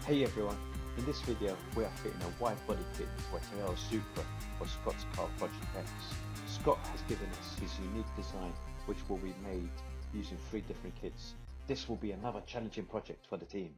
Hey everyone, in this video we are fitting a wide body kit for a Toyota Supra for Scott's Car Project X. Scott has given us his unique design which will be made using 3 different kits. This will be another challenging project for the team.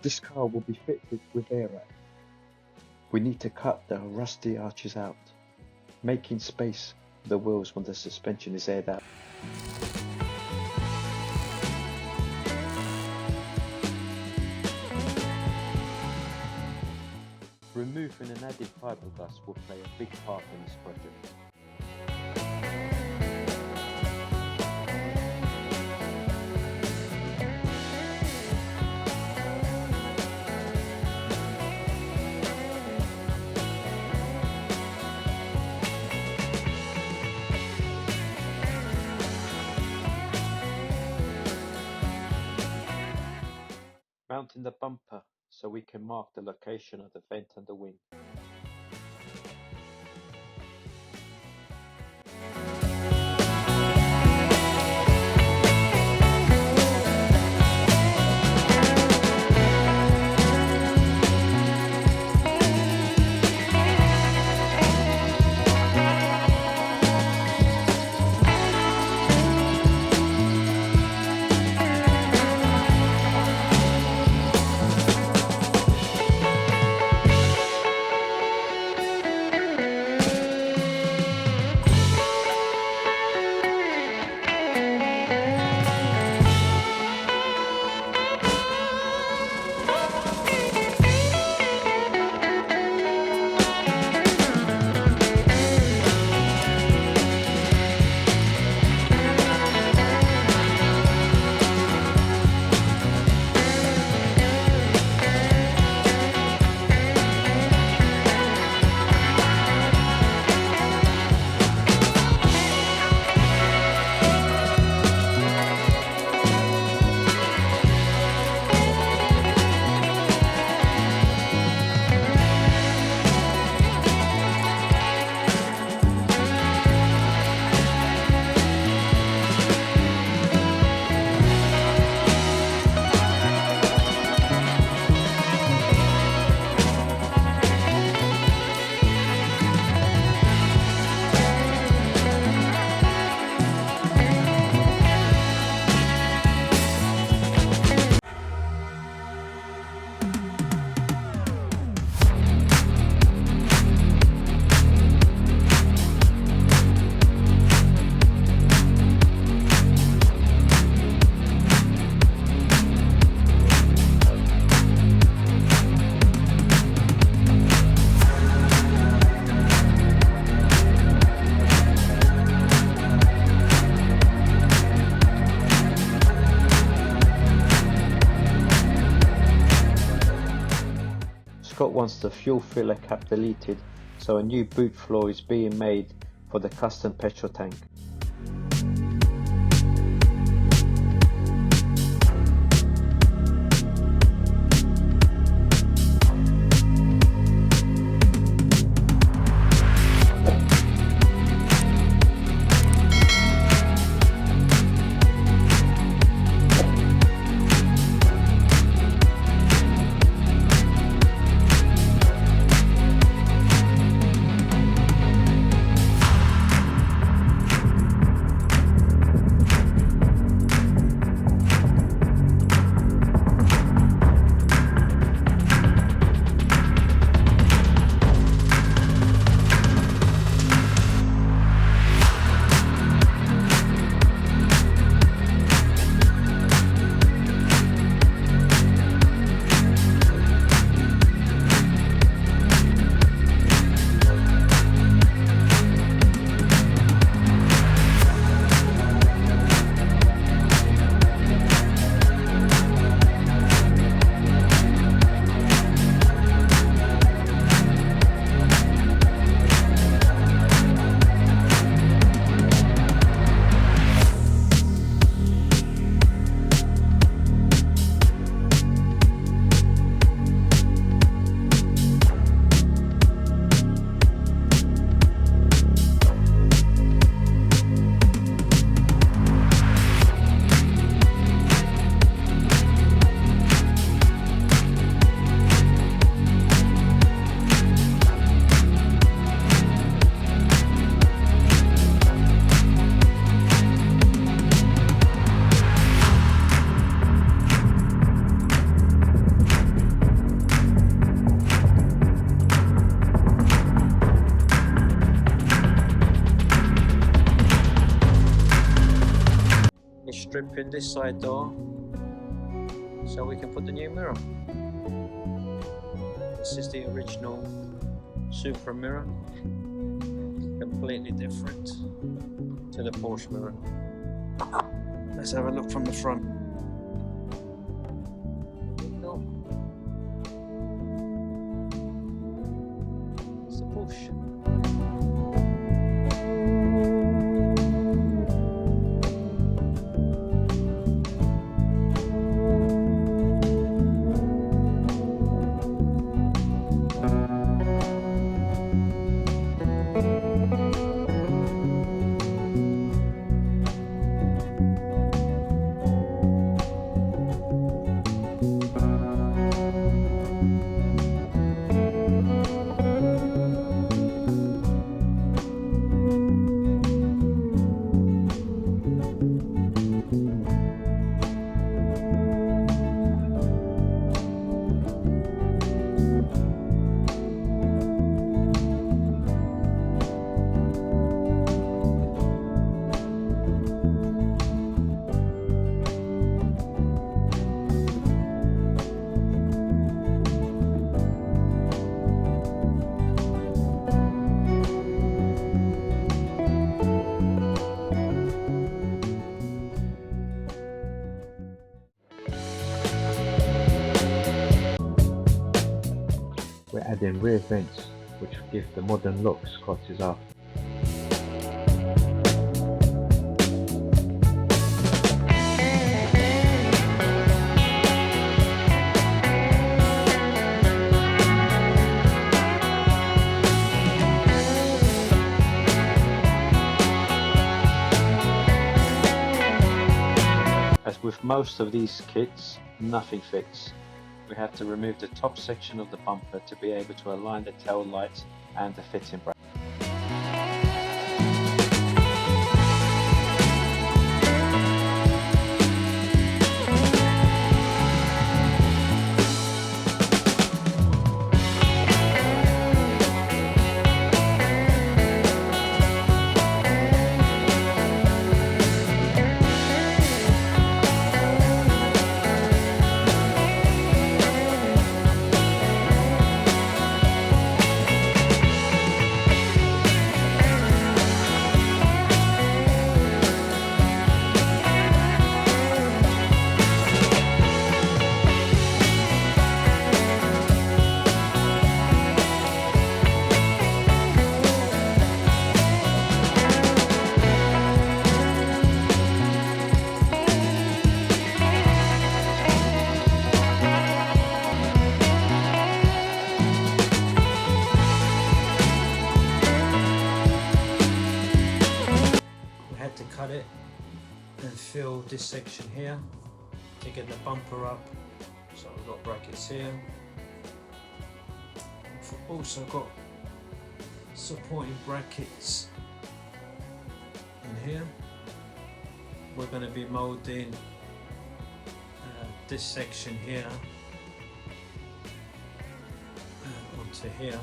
This car will be fitted with air wrap. We need to cut the rusty arches out, making space for the wheels when the suspension is aired out. Removing an added fibreglass will play a big part in this project. Mounting the bumper so we can mark the location of the vent and the wing. Scott wants the fuel filler cap deleted, so a new boot floor is being made for the custom petrol tank. stripping this side door so we can put the new mirror. This is the original Supra mirror, completely different to the Porsche mirror. Let's have a look from the front. It's the Porsche. We're adding rear vents, which give the modern look Scott is after. As with most of these kits, nothing fits. We have to remove the top section of the bumper to be able to align the tail lights and the fitting bracket. Cut it and fill this section here to get the bumper up. So we've got brackets here. We've also got supporting brackets in here. We're going to be molding this section here onto here.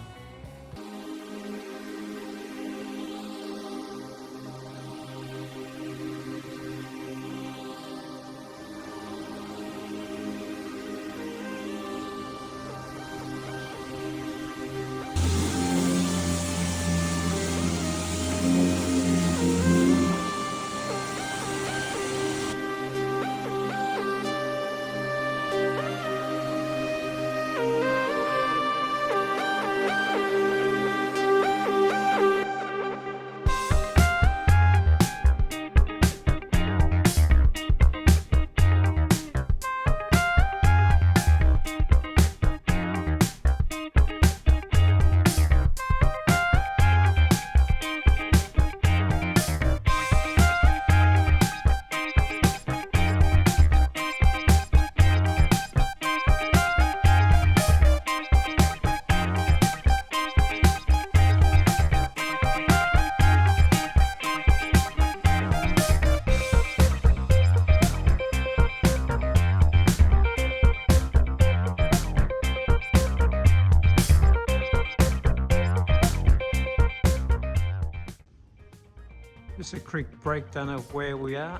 Just a quick breakdown of where we are.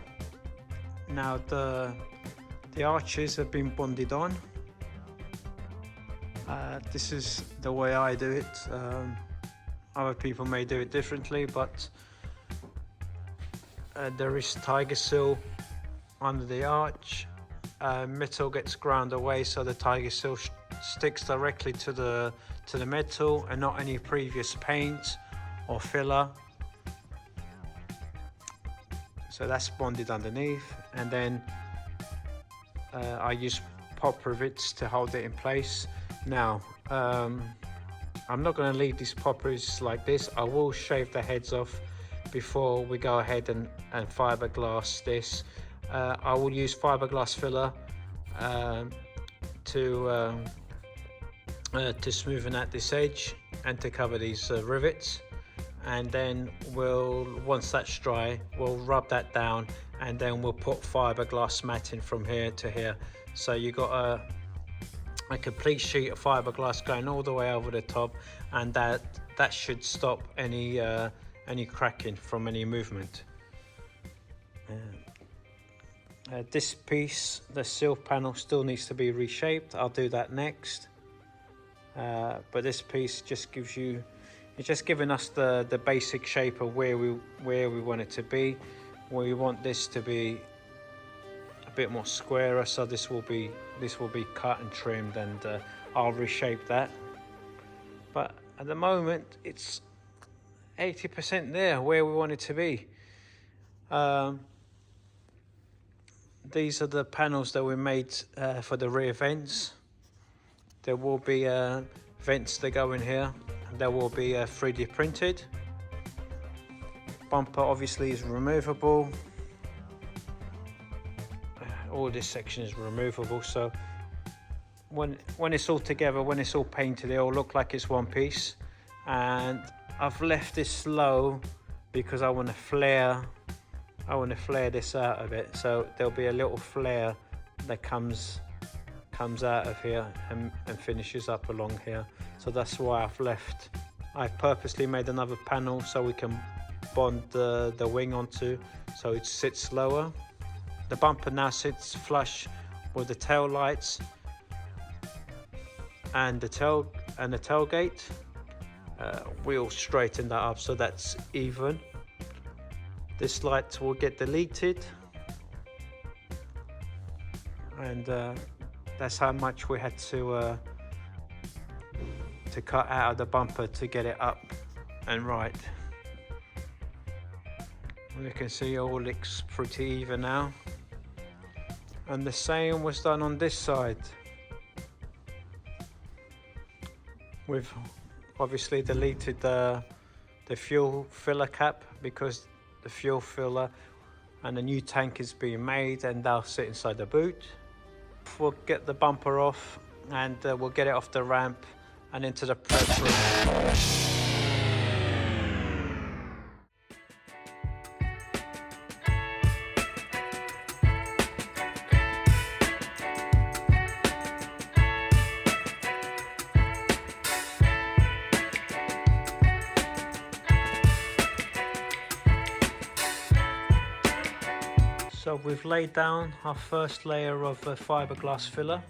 Now the arches have been bonded on. This is the way I do it. Other people may do it differently, but there is tiger seal under the arch. Metal gets ground away, so the tiger seal sticks directly to the metal and not any previous paint or filler. So that's bonded underneath, and then I use pop rivets to hold it in place. Now I'm not going to leave these poppers like this. I will shave the heads off before we go ahead and fiberglass this. I will use fiberglass filler to smoothen out this edge and to cover these rivets, and then once that's dry, we'll rub that down, and then we'll put fiberglass matting from here to here. So you got a complete sheet of fiberglass going all the way over the top, and that should stop any cracking from any movement. This piece, the sill panel, still needs to be reshaped. I'll do that next. But this piece just gives you, it's just giving us the basic shape of where we want it to be. We want this to be a bit more squarer, so this will be cut and trimmed, and I'll reshape that. But at the moment it's 80% there where we want it to be. These are the panels that we made for the rear vents. There will be vents that go in here, and they will be 3D printed. Bumper obviously is removable. All this section is removable, so when it's all together, when it's all painted, it will look like it's one piece. And I've left this low because I want to flare this out of it, so there'll be a little flare that comes out of here and finishes up along here. So that's why I've purposely made another panel so we can bond the wing onto, so it sits lower. The bumper now sits flush with the tail lights and the tailgate. We'll straighten that up so that's even. This light will get deleted, and that's how much we had to cut out of the bumper to get it up and right. You can see it all looks pretty even now, and the same was done on this side. We've obviously deleted the fuel filler cap because the fuel filler and a new tank is being made, and they'll sit inside the boot. We'll get the bumper off, and we'll get it off the ramp and into the press room. So we've laid down our first layer of fiberglass filler,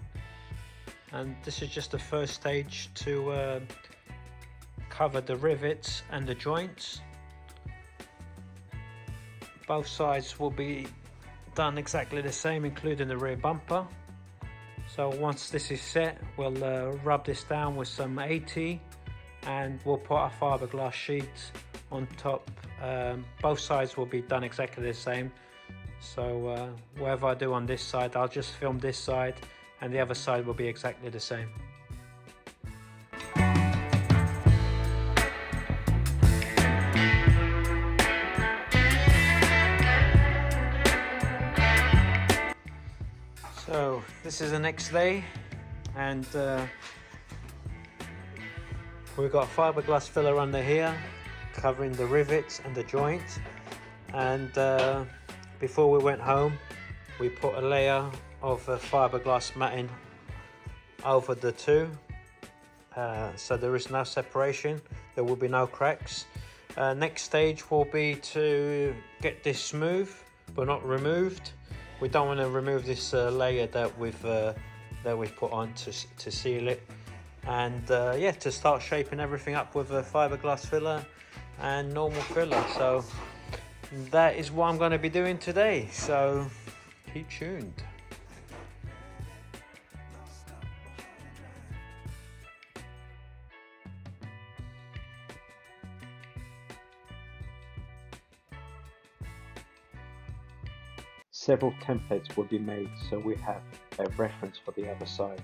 and this is just the first stage to cover the rivets and the joints. Both sides will be done exactly the same, including the rear bumper. So once this is set, we'll rub this down with some 80, and we'll put our fiberglass sheet on top. Both sides will be done exactly the same. So whatever I do on this side, I'll just film this side, and the other side will be exactly the same. So this is the next day, and we've got fiberglass filler under here covering the rivets and the joint, and before we went home we put a layer of fiberglass matting over the two, so there is no separation, there will be no cracks. Next stage will be to get this smooth but not removed, We don't want to remove this layer that we've put on to seal it, and yeah, to start shaping everything up with a fiberglass filler and normal filler. So that is what I'm going to be doing today, so keep tuned. Several templates will be made so we have a reference for the other side.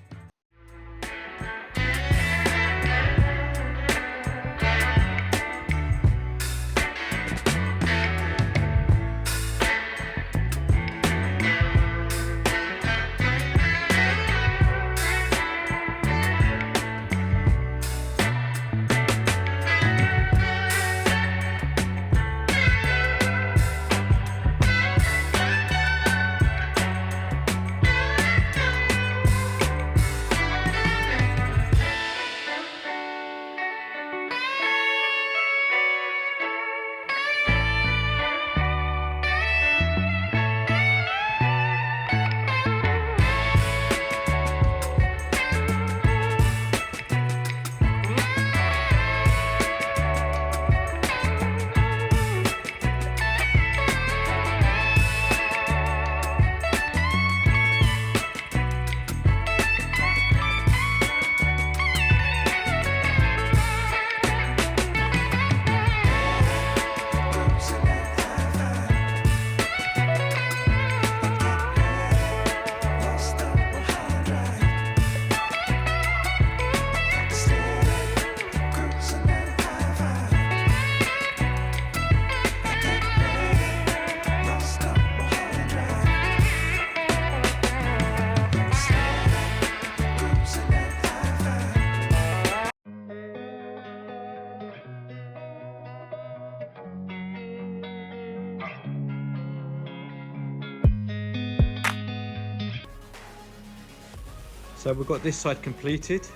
So we've got this side completed.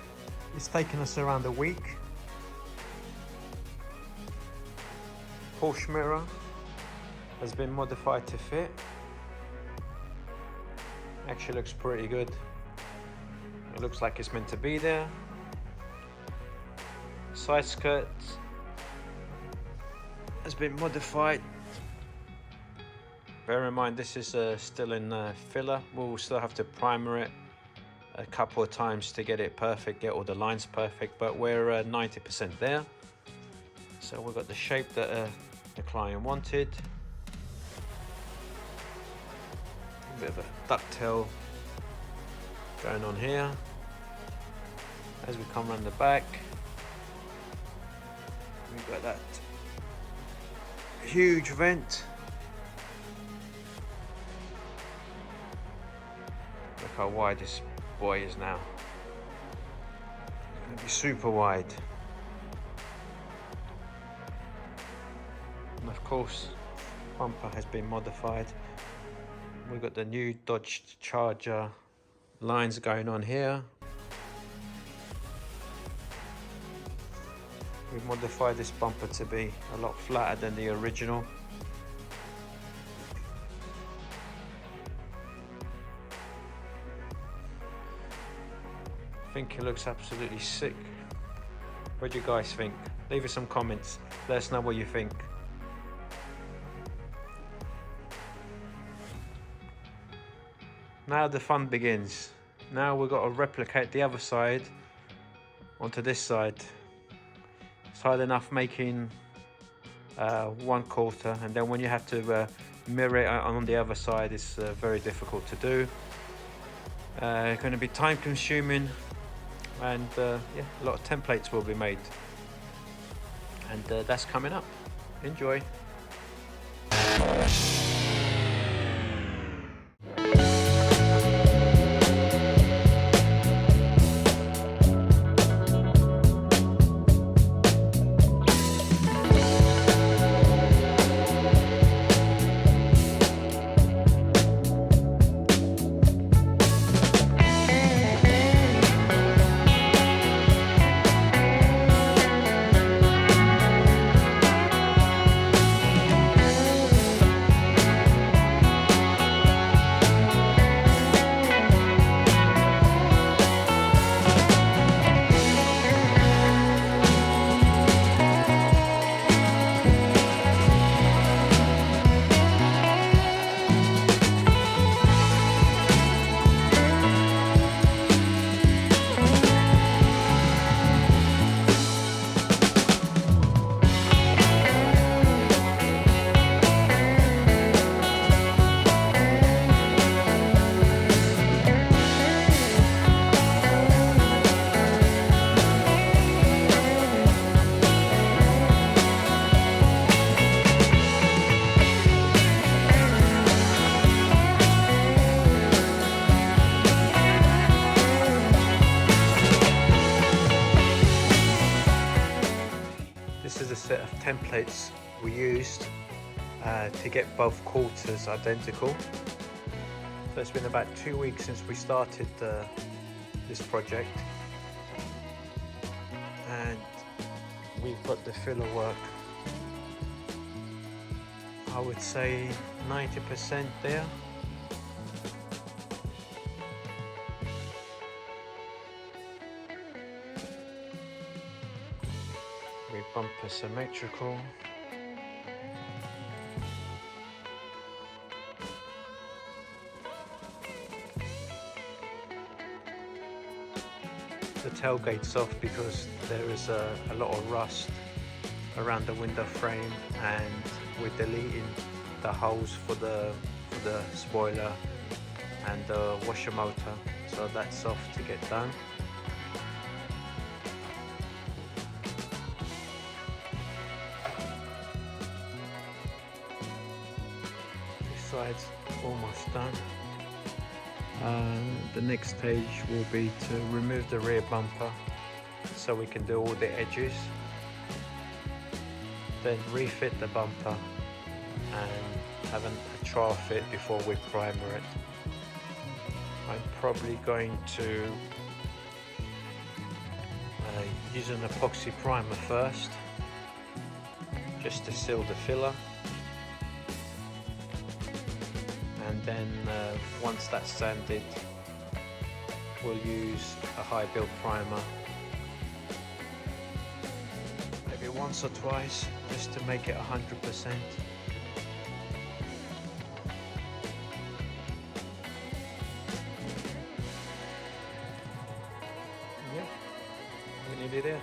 It's taken us around a week. Porsche mirror has been modified to fit. Actually looks pretty good. It looks like it's meant to be there. Side skirt has been modified. Bear in mind this is still in filler. We'll still have to primer it a couple of times to get it perfect, get all the lines perfect, but we're 90% there. So we've got the shape that the client wanted. A bit of a ducktail going on here. As we come around the back, we've got that huge vent. Look how wide this boy is now. It's going to be super wide. And of course, bumper has been modified. We've got the new Dodge Charger lines going on here. We've modified this bumper to be a lot flatter than the original. I think it looks absolutely sick. What do you guys think? Leave us some comments. Let us know what you think. Now the fun begins. Now we've got to replicate the other side onto this side. It's hard enough making 1/4, and then when you have to mirror it on the other side, it's very difficult to do. It's going to be time consuming, and yeah, a lot of templates will be made, and that's coming up. Enjoy. templates we used to get both quarters identical. So it's been about 2 weeks since we started this project, and we've got the filler work, I would say 90% there. Rear bumper symmetrical. The tailgate's off because there is a lot of rust around the window frame, and we're deleting the holes for the spoiler and the washer motor, so that's off to get done. This side's almost done. The next stage will be to remove the rear bumper so we can do all the edges, then refit the bumper and have a trial fit before we primer it. I'm probably going to use an epoxy primer first, just to seal the filler, and then once that's sanded, we'll use a high build primer, maybe once or twice, just to make it 100%. Yeah, we're nearly there.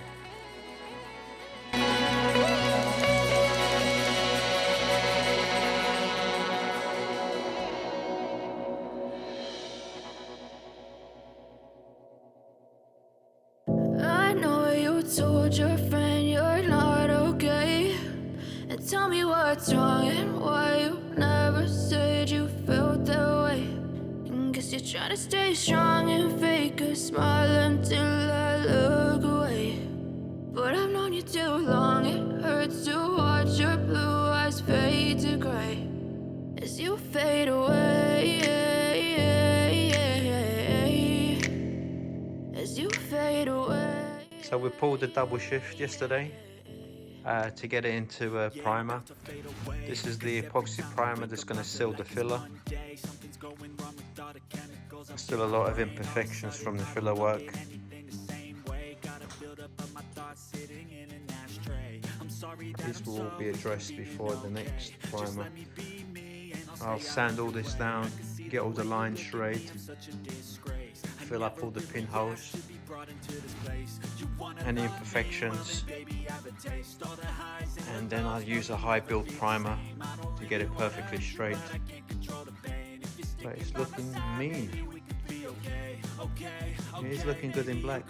Told your friend you're not okay, and tell me what's wrong and why you never said you felt that way. And guess you're trying to stay strong and fake a smile until I look away. But I've known you too long, it hurts to watch your blue eyes fade to gray as you fade away, as you fade away. So we pulled the double shift yesterday to get it into a primer. This is the epoxy primer that's going to seal the filler. There's still a lot of imperfections from the filler work. These will all be addressed before the next primer. I'll sand all this down, get all the lines straight, fill up all the pinholes, any imperfections, and then I'll use a high build primer to get it perfectly straight. But it's looking mean. Yeah, it's looking good in black.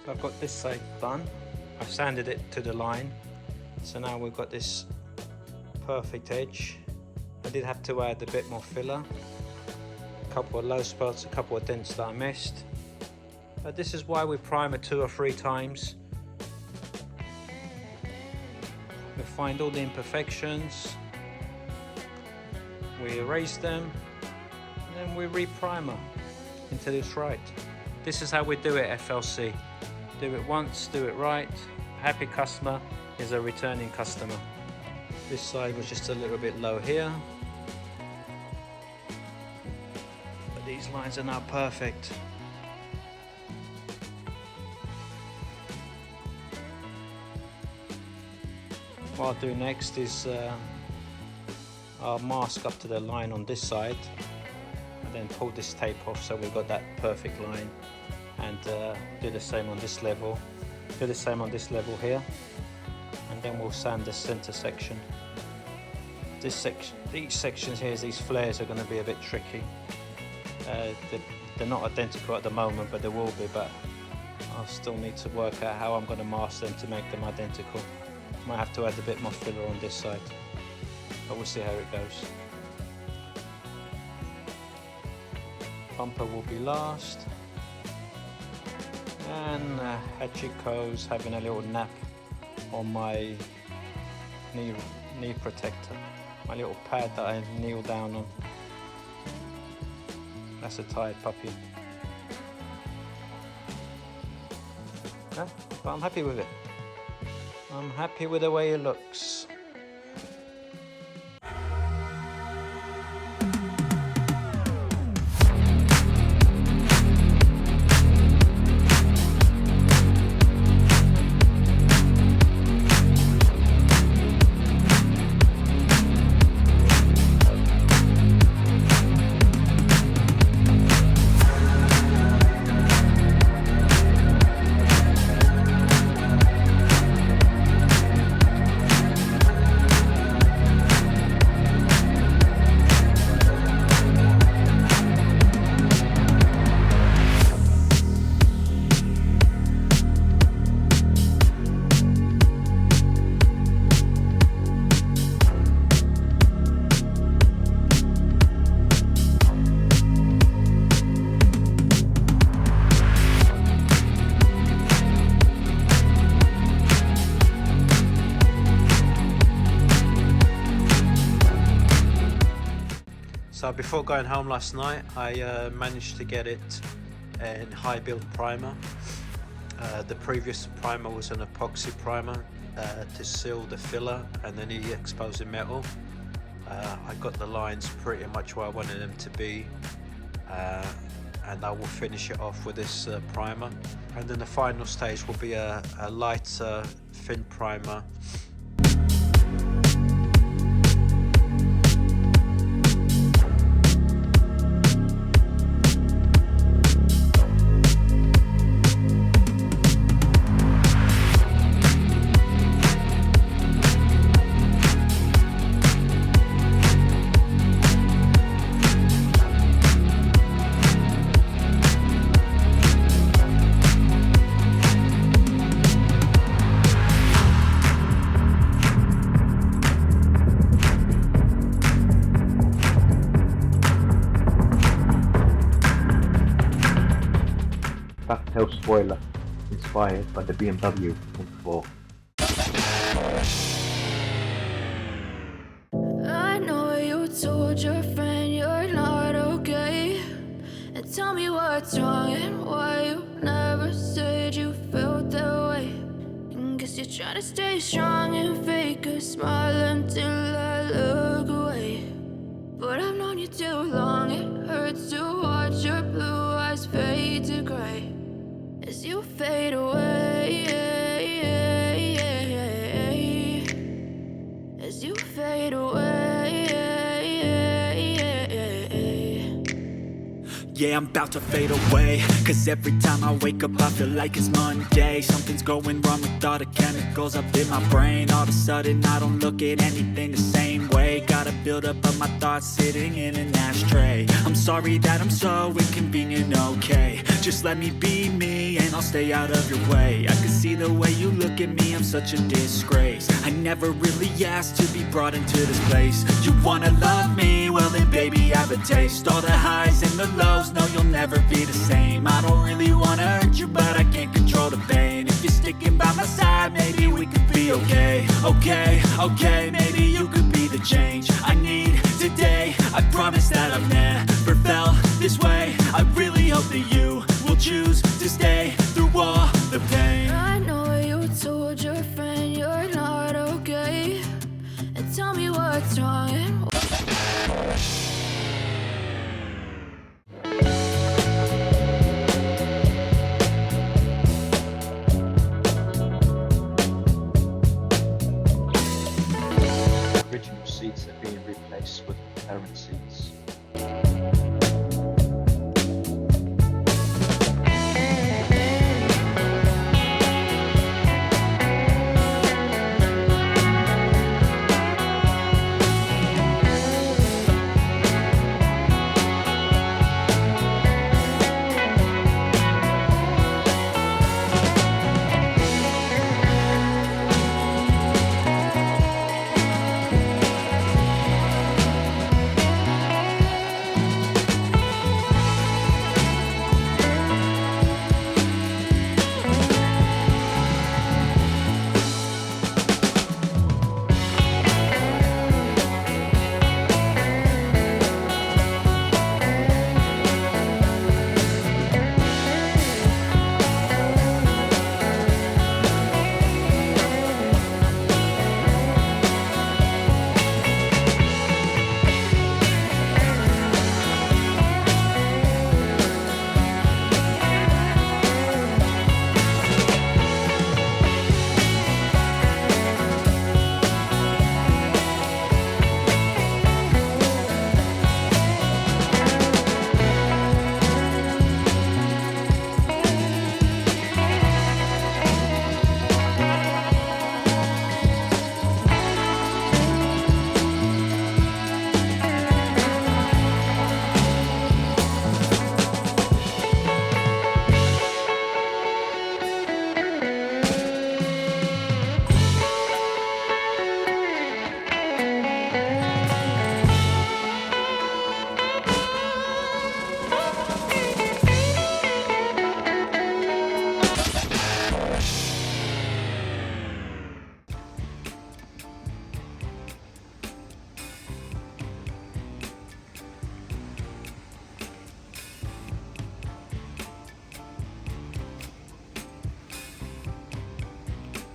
I've got this side done. I've sanded it to the line, so now we've got this perfect edge. I did have to add a bit more filler, a couple of low spots, a couple of dents that I missed. But this is why we prime it 2 or 3 times. We find all the imperfections, we erase them, and then we re-primer until it's right. This is how we do it, FLC. Do it once, do it right. A happy customer is a returning customer. This side was just a little bit low here, but these lines are now perfect. What I'll do next is I'll mask up to the line on this side and then pull this tape off so we've got that perfect line, and do the same on this level, do the same on this level here, and then we'll sand the center section. This section, these sections here, these flares are going to be a bit tricky. They're not identical at the moment, but they will be. But I'll still need to work out how I'm going to mask them to make them identical. Might have to add a bit more filler on this side, but we'll see how it goes. Bumper will be last, and Hachiko's having a little nap on my knee protector, my little pad that I kneel down on. That's a tired puppy. Okay, but I'm happy with it. I'm happy with the way it looks. So before going home last night, I managed to get it in high build primer. The previous primer was an epoxy primer to seal the filler and then the exposing metal. I got the lines pretty much where I wanted them to be, and I will finish it off with this primer. And then the final stage will be a lighter thin primer. Backtail spoiler, inspired by the BMW M4. I know you told your friend you're not okay, and tell me what's wrong and why you never said you felt that way. And guess you're trying to stay strong and fake a smile until I look away. But I've known you too long, it hurts to watch your blue eyes fade to gray as you fade away, as you fade away. Yeah, I'm about to fade away, cause every time I wake up I feel like it's Monday. Something's going wrong with all the chemicals up in my brain. All of a sudden I don't look at anything the same way. Got a buildup of my thoughts sitting in an ashtray. I'm sorry that I'm so inconvenient, okay. Just let me be me and I'll stay out of your way. I can see the way you look at me, I'm such a disgrace. I never really asked to be brought into this place. You wanna love me? Well then baby I have a taste. All the highs and the lows, no you'll never be the same. I don't really wanna hurt you but I can't control the pain. If you're sticking by my side maybe we could be okay. Okay, maybe you could be the change I need today. I promise that I've never felt this way. I really hope that you will choose to stay through all the pain. I know you told your friend you're not okay, and tell me what's wrong and Original seats are being replaced with current seats.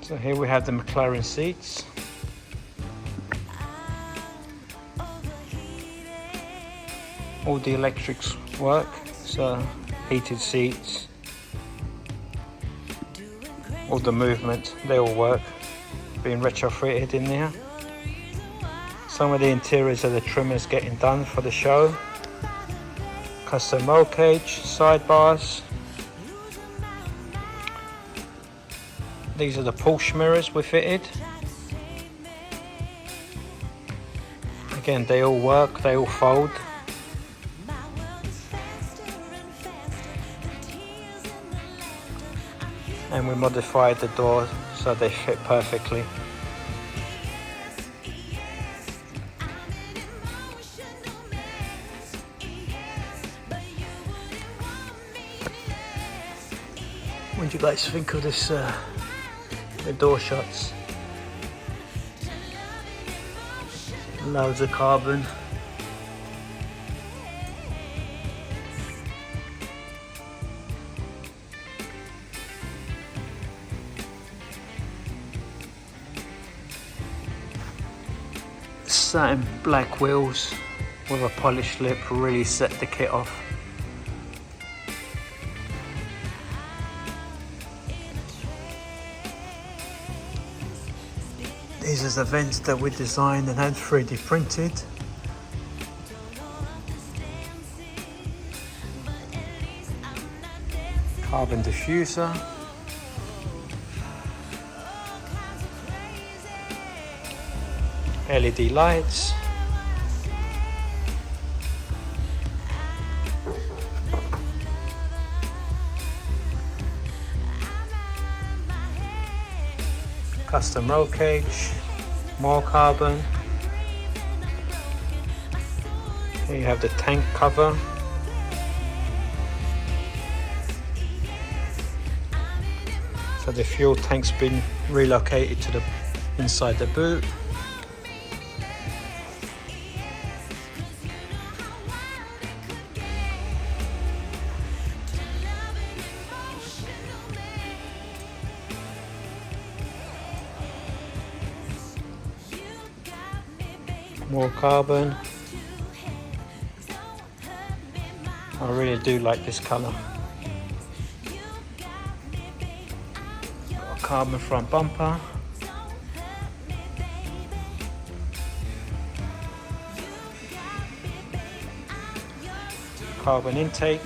So here we have the McLaren seats. All the electrics work, so heated seats, all the movement, they all work, being retrofitted in there. Some of the interiors of the trimmers getting done for the show. Custom roll cage, sidebars. These are the Porsche mirrors we fitted. Again, they all work, they all fold. And we modified the door so they fit perfectly. What do you guys think of this, the door shuts? Loads of carbon. Satin black wheels with a polished lip really set the kit off. These are the vents that we designed and had 3D printed. Carbon diffuser. LED lights. Custom roll cage. More carbon. Here you have the tank cover. So the fuel tank's been relocated to the inside the boot. More carbon. I really do like this colour. Got a carbon front bumper. Carbon intake.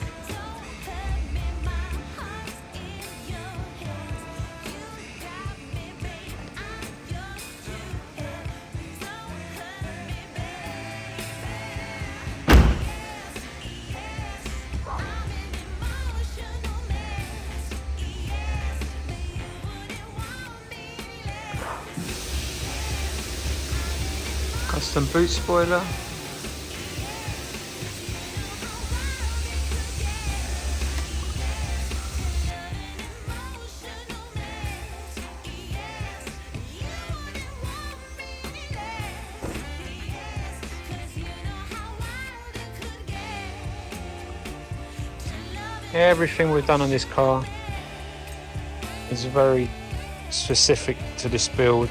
Custom boot spoiler. Everything we've done on this car is very specific to this build.